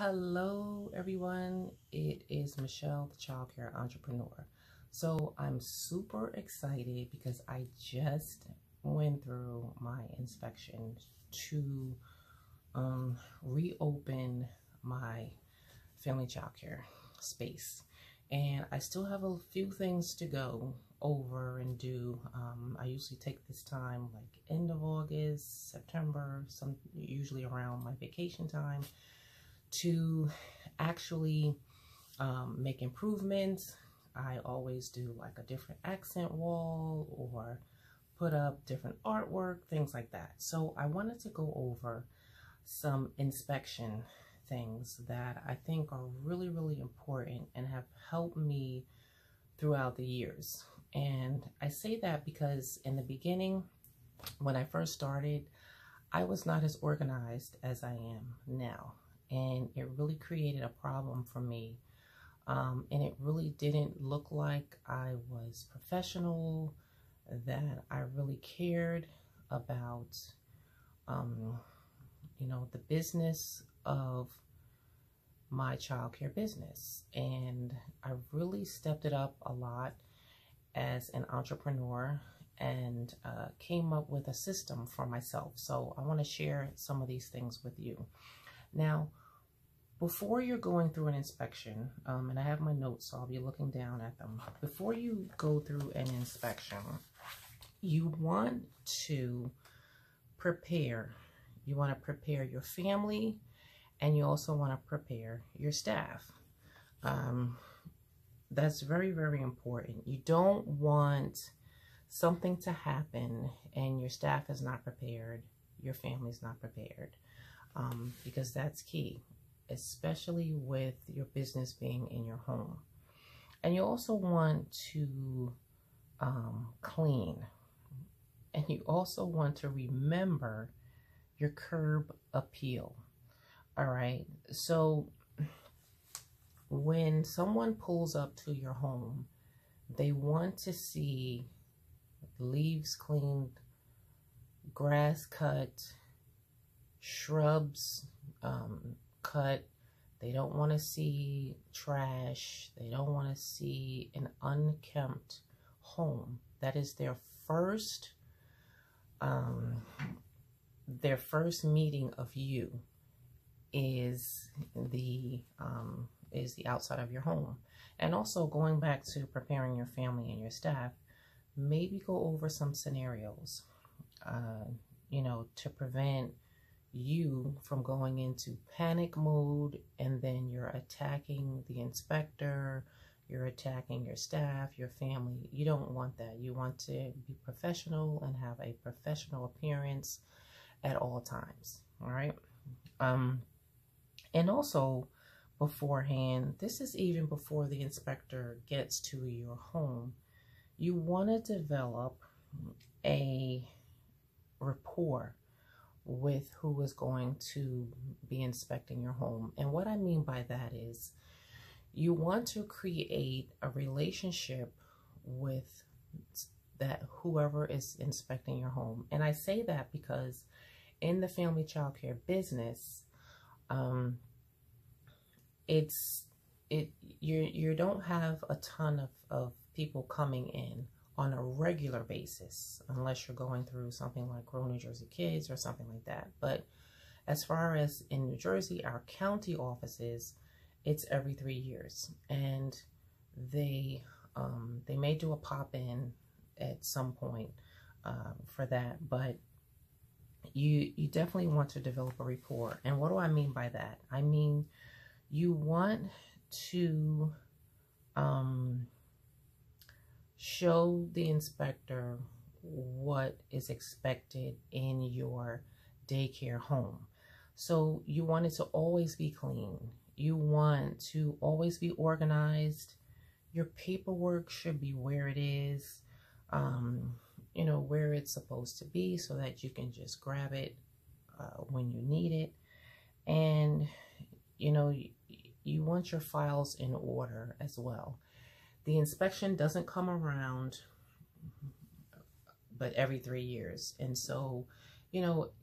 Hello, everyone. It is Michelle, the Childcare Entrepreneur. So I'm super excited because I just went through my inspection to reopen my family childcare space. And I still have a few things to go over and do. I usually take this time like end of August, September, usually around my vacation time, to actually make improvements. I always do like a different accent wall or put up different artwork, things like that. So I wanted to go over some inspection things that I think are really, really important and have helped me throughout the years. And I say that because in the beginning, when I first started, I was not as organized as I am now. And it really created a problem for me. And it really didn't look like I was professional, that I really cared about, the business of my childcare business. And I really stepped it up a lot as an entrepreneur and came up with a system for myself. So I want to share some of these things with you. Now, before you're going through an inspection, and I have my notes, so I'll be looking down at them. Before you go through an inspection, you want to prepare. You want to prepare your family, and you also want to prepare your staff. That's very, very important. You don't want something to happen and your staff is not prepared, your family's not prepared, because that's key, especially with your business being in your home. And you also want to clean. And you also want to remember your curb appeal. All right. So when someone pulls up to your home, they want to see leaves cleaned, grass cut, shrubs cut. They don't want to see trash. They don't want to see an unkempt home. That is their first meeting of you is the outside of your home. And also, going back to preparing your family and your staff, maybe go over some scenarios, to prevent you from going into panic mode, and then you're attacking the inspector, you're attacking your staff, your family. You don't want that. You want to be professional and have a professional appearance at all times. All right. And also beforehand, this is even before the inspector gets to your home, you want to develop a rapport with who is going to be inspecting your home. And what I mean by that is you want to create a relationship with that whoever is inspecting your home. And I say that because in the family childcare business, you don't have a ton of people coming in on a regular basis, unless you're going through something like Grow New Jersey Kids or something like that. But as far as in New Jersey, our county offices, it's every 3 years, and they may do a pop-in at some point for that, but you definitely want to develop a rapport. And what do I mean by that? I mean, you want to show the inspector what is expected in your daycare home. So you want it to always be clean. You want to always be organized. Your paperwork should be where it is, where it's supposed to be, so that you can just grab it when you need it. And, you want your files in order as well. The inspection doesn't come around but every 3 years. And so,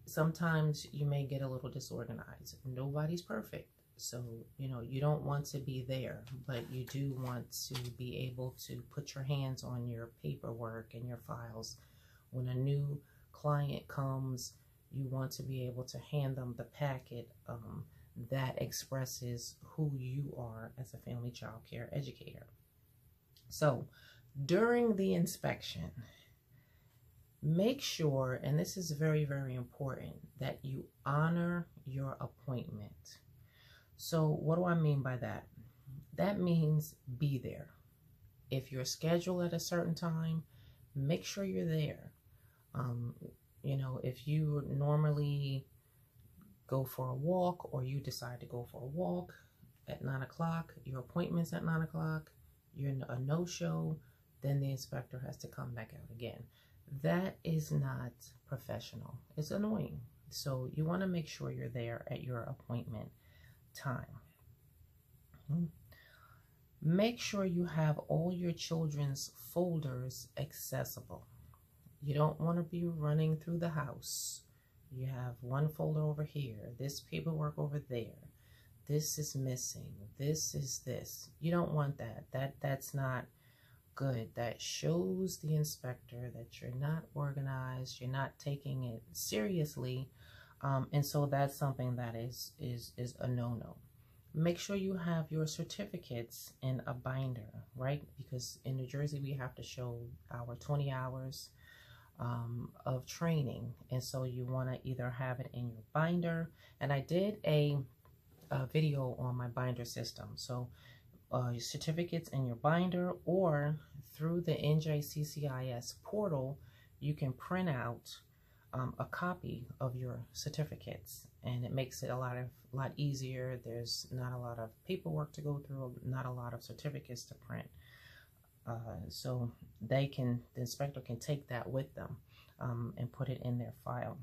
sometimes you may get a little disorganized. Nobody's perfect. So, you don't want to be there, but you do want to be able to put your hands on your paperwork and your files. When a new client comes, you want to be able to hand them the packet that expresses who you are as a family child care educator. So during the inspection, make sure, and this is very, very important, that you honor your appointment. So what do I mean by that? That means be there. If you're scheduled at a certain time, make sure you're there. If you normally go for a walk, or you decide to go for a walk at 9 o'clock, your appointment's at 9 o'clock, you're a no-show, then the inspector has to come back out again. That is not professional. It's annoying. So you want to make sure you're there at your appointment time. Make sure you have all your children's folders accessible. You don't want to be running through the house. You have one folder over here, this paperwork over there, this is missing, this is this. You don't want that. That's not good. That shows the inspector that you're not organized, you're not taking it seriously, and so that's something that is a no-no. Make sure you have your certificates in a binder, right? Because in New Jersey we have to show our 20 hours of training, and so you want to either have it in your binder, and I did a video on my binder system. So your certificates in your binder, or through the NJCCIS portal, you can print out a copy of your certificates, and it makes it a lot easier. There's not a lot of paperwork to go through, not a lot of certificates to print. So the inspector can take that with them and put it in their file.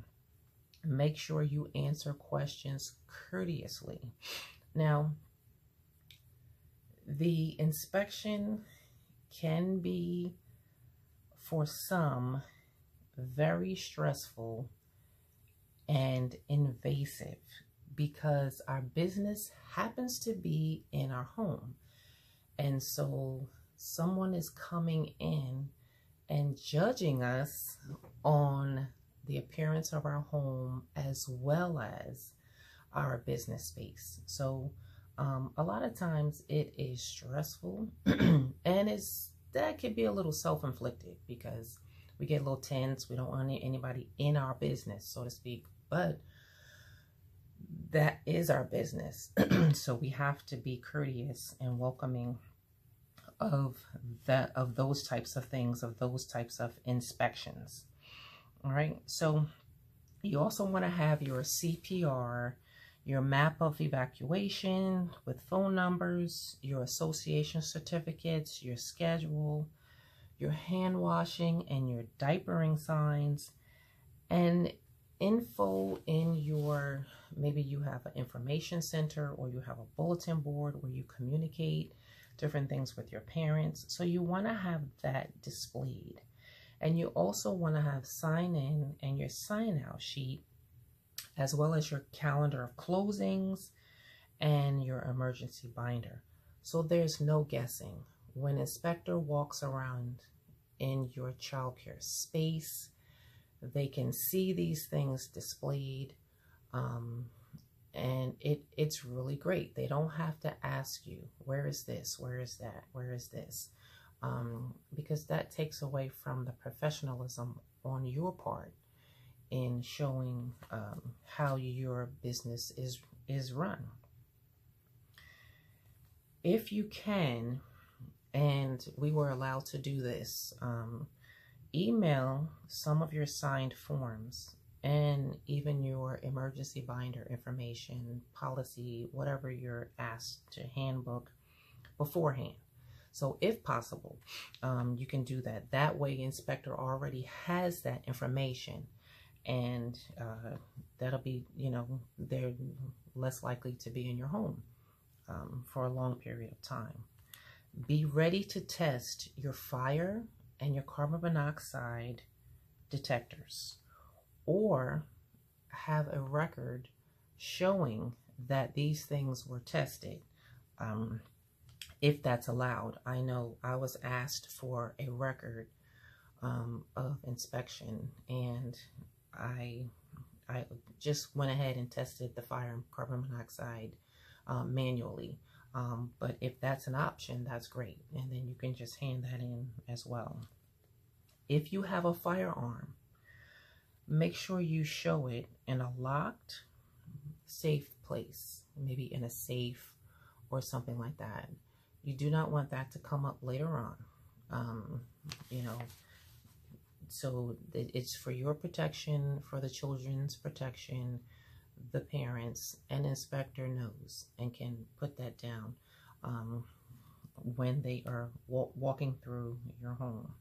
Make sure you answer questions courteously. Now, the inspection can be, for some, very stressful and invasive, because our business happens to be in our home. And so someone is coming in and judging us on the appearance of our home as well as our business space. So a lot of times it is stressful and that can be a little self-inflicted, because we get a little tense. We don't want anybody in our business, so to speak, but that is our business. So we have to be courteous and welcoming of those types of things, of those types of inspections. All right, so you also want to have your CPR, your map of evacuation with phone numbers, your association certificates, your schedule, your hand washing and your diapering signs, and info in your, maybe you have an information center, or you have a bulletin board where you communicate different things with your parents. So you want to have that displayed. And you also want to have sign in and your sign out sheet, as well as your calendar of closings and your emergency binder. So there's no guessing. When inspector walks around in your childcare space, they can see these things displayed, and it's really great. They don't have to ask you, where is this, where is that, where is this, because that takes away from the professionalism on your part in showing how your business is run. If you can, and we were allowed to do this, email some of your signed forms and even your emergency binder information, policy, whatever you're asked to handbook beforehand. So if possible, you can do that. That way, inspector already has that information, and that'll be, they're less likely to be in your home for a long period of time. Be ready to test your fire and your carbon monoxide detectors, or have a record showing that these things were tested, if that's allowed. I know I was asked for a record of inspection, and I just went ahead and tested the fire and carbon monoxide manually. But if that's an option, that's great. And then you can just hand that in as well. If you have a firearm, make sure you show it in a locked, safe place, maybe in a safe or something like that. You do not want that to come up later on. You know, so it's for your protection, for the children's protection. The parents and inspector knows and can put that down when they are walking through your home.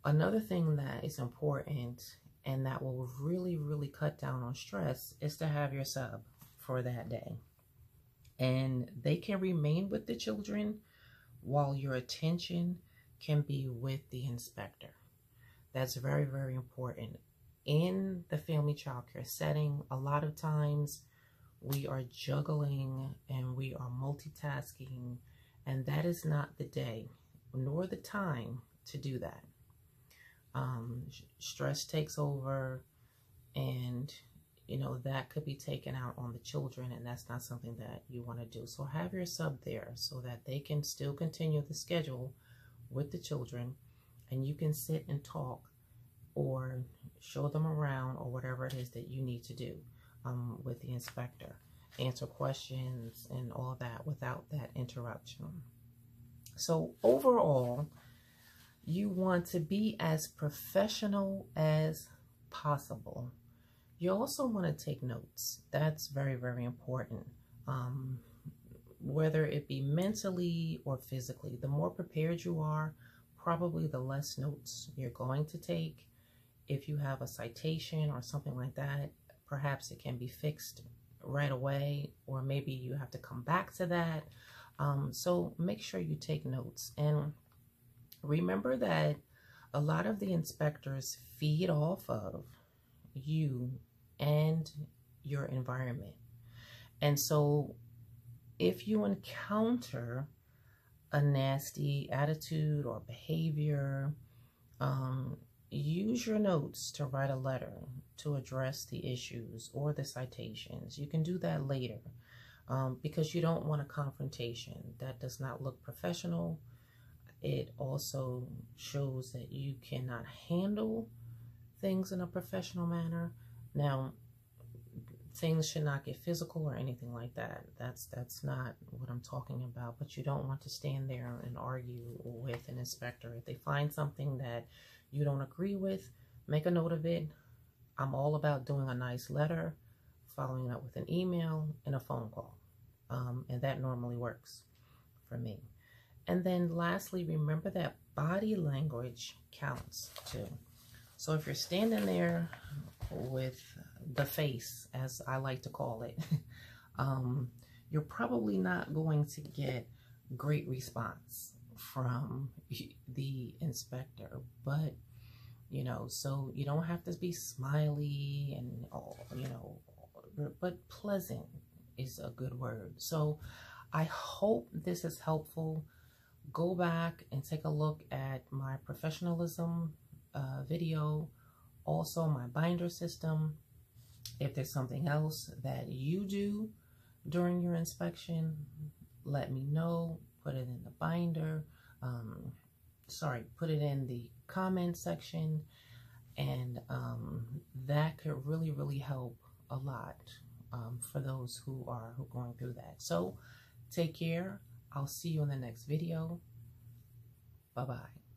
Another thing that is important and that will really, really cut down on stress is to have your sub for that day. And they can remain with the children while your attention can be with the inspector. That's very, very important. In the family childcare setting, a lot of times we are juggling and we are multitasking, and that is not the day nor the time to do that. Stress takes over, and you know that could be taken out on the children, and that's not something that you want to do. So have your sub there so that they can still continue the schedule with the children, and you can sit and talk or show them around or whatever it is that you need to do with the inspector. Answer questions and all that without that interruption. So overall, you want to be as professional as possible. You also want to take notes. That's very, very important. Whether it be mentally or physically, the more prepared you are, probably the less notes you're going to take. If you have a citation or something like that, perhaps it can be fixed right away, or maybe you have to come back to that. So make sure you take notes. And remember that a lot of the inspectors feed off of you and your environment. And so if you encounter a nasty attitude or behavior, use your notes to write a letter to address the issues or the citations. You can do that later because you don't want a confrontation. That does not look professional. It also shows that you cannot handle things in a professional manner. Now, things should not get physical or anything like that. That's not what I'm talking about. But you don't want to stand there and argue with an inspector. If they find something that you don't agree with, make a note of it. I'm all about doing a nice letter, following up with an email and a phone call. And that normally works for me. And then lastly, remember that body language counts too. So if you're standing there with the face, as I like to call it, you're probably not going to get great response from the inspector. But, you know, so you don't have to be smiley and, you know, but pleasant is a good word. So I hope this is helpful. Go back and take a look at my professionalism video, also my binder system. If there's something else that you do during your inspection, let me know. Put it in the binder. Put it in the comment section, and that could really, really help a lot for those who are going through that. So take care. I'll see you in the next video. Bye-bye.